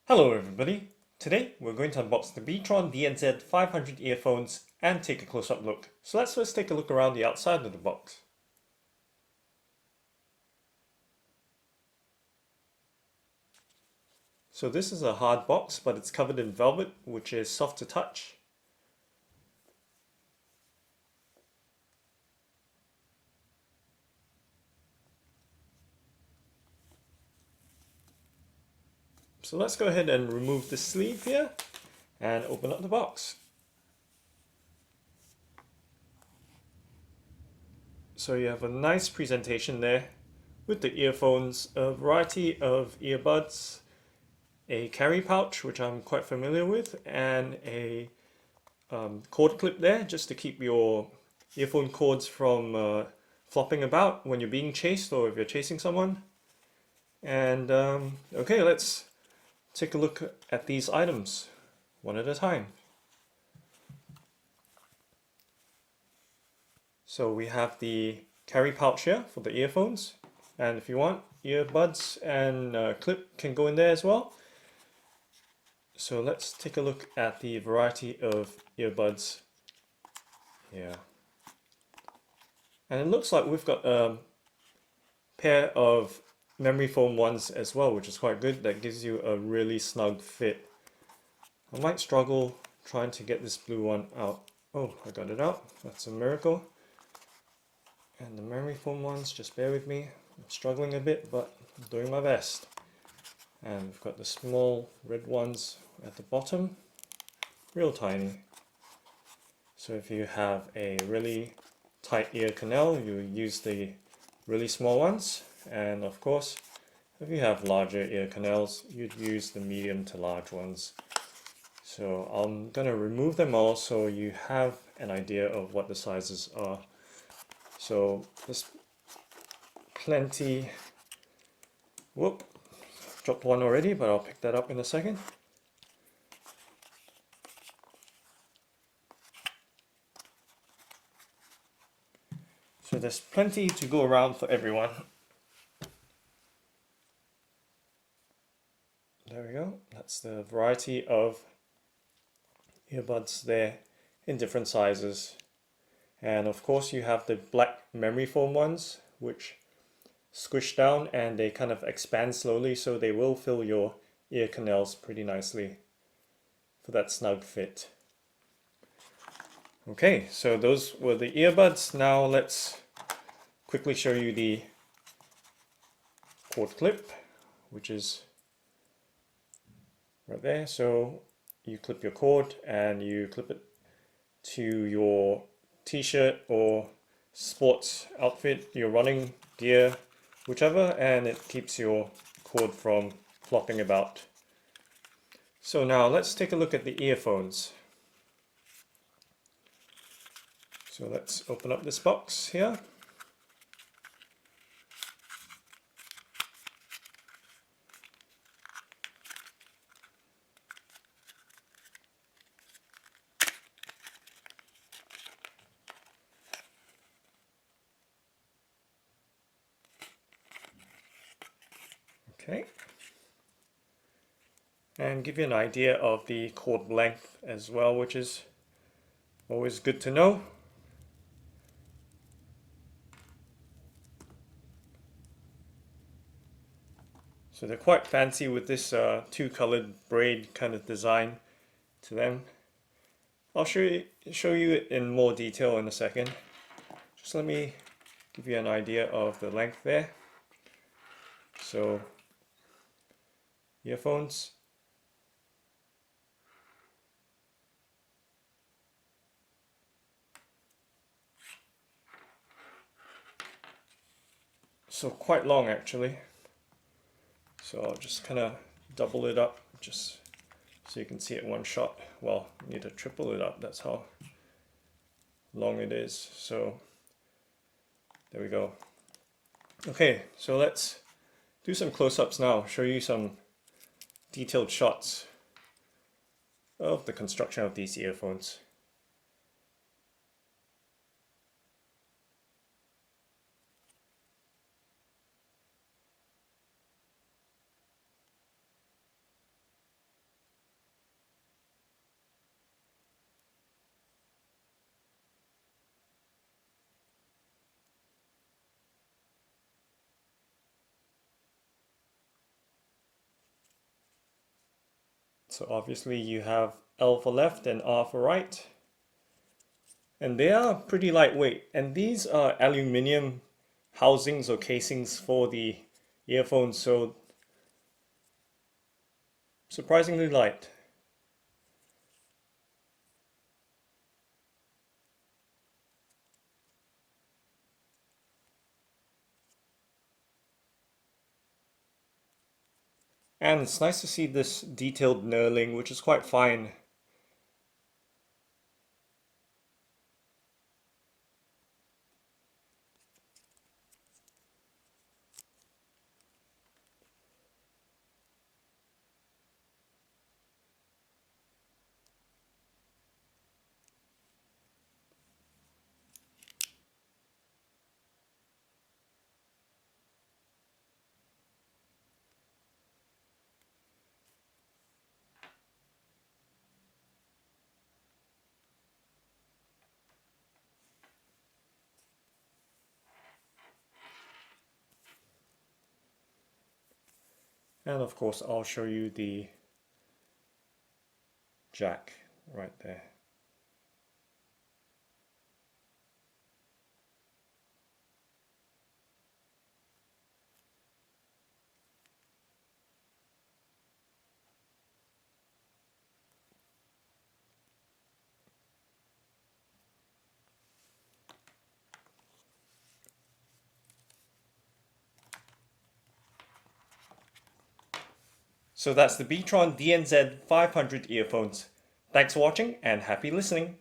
Hello everybody. Today we're going to unbox the Betron DNZ500 earphones and take a close-up look. So let's first take a look around the outside of the box. So this is a hard box, but it's covered in velvet, which is soft to touch. So let's go ahead and remove the sleeve here and open up the box. So you have a nice presentation there with the earphones, a variety of earbuds, a carry pouch, which I'm quite familiar with, and a cord clip there just to keep your earphone cords from flopping about when you're being chased or if you're chasing someone. And okay, let's take a look at these items one at a time. So we have the carry pouch here for the earphones, and if you want, earbuds and clip can go in there as well. So let's take a look at the variety of earbuds here. And it looks like we've got a pair of memory foam ones as well, which is quite good. That gives you a really snug fit. I might struggle trying to get this blue one out. Oh, I got it out. That's a miracle. And the memory foam ones, just bear with me. I'm struggling a bit, but I'm doing my best. And we've got the small red ones at the bottom, real tiny. So if you have a really tight ear canal, you use the really small ones. And of course, if you have larger ear canals, you'd use the medium to large ones. So I'm going to remove them all so you have an idea of what the sizes are. So there's plenty. Whoop, dropped one already, but I'll pick that up in a second. So there's plenty to go around for everyone. There we go. That's the variety of earbuds there in different sizes. And of course you have the black memory foam ones, which squish down and they kind of expand slowly, so they will fill your ear canals pretty nicely for that snug fit. Okay, so those were the earbuds. Now let's quickly show you the cord clip, which is right there. So you clip your cord and you clip it to your t-shirt or sports outfit, your running gear, whichever, and it keeps your cord from flopping about. So now let's take a look at the earphones. So let's open up this box here. Okay. And give you an idea of the cord length as well, which is always good to know. So they're quite fancy with this two-colored braid kind of design to them. I'll show you it in more detail in a second. Just let me give you an idea of the length there. So earphones. So quite long actually. So I'll just kind of double it up just so you can see it in one shot. Well, you need to triple it up, that's how long it is. So there we go. Okay, so let's do some close-ups now, show you some detailed shots of the construction of these earphones. So obviously you have L for left and R for right. And they are pretty lightweight. And these are aluminium housings or casings for the earphones, so surprisingly light. And it's nice to see this detailed knurling, which is quite fine. And of course, I'll show you the jack right there. So that's the Betron DNZ500 earphones. Thanks for watching and happy listening.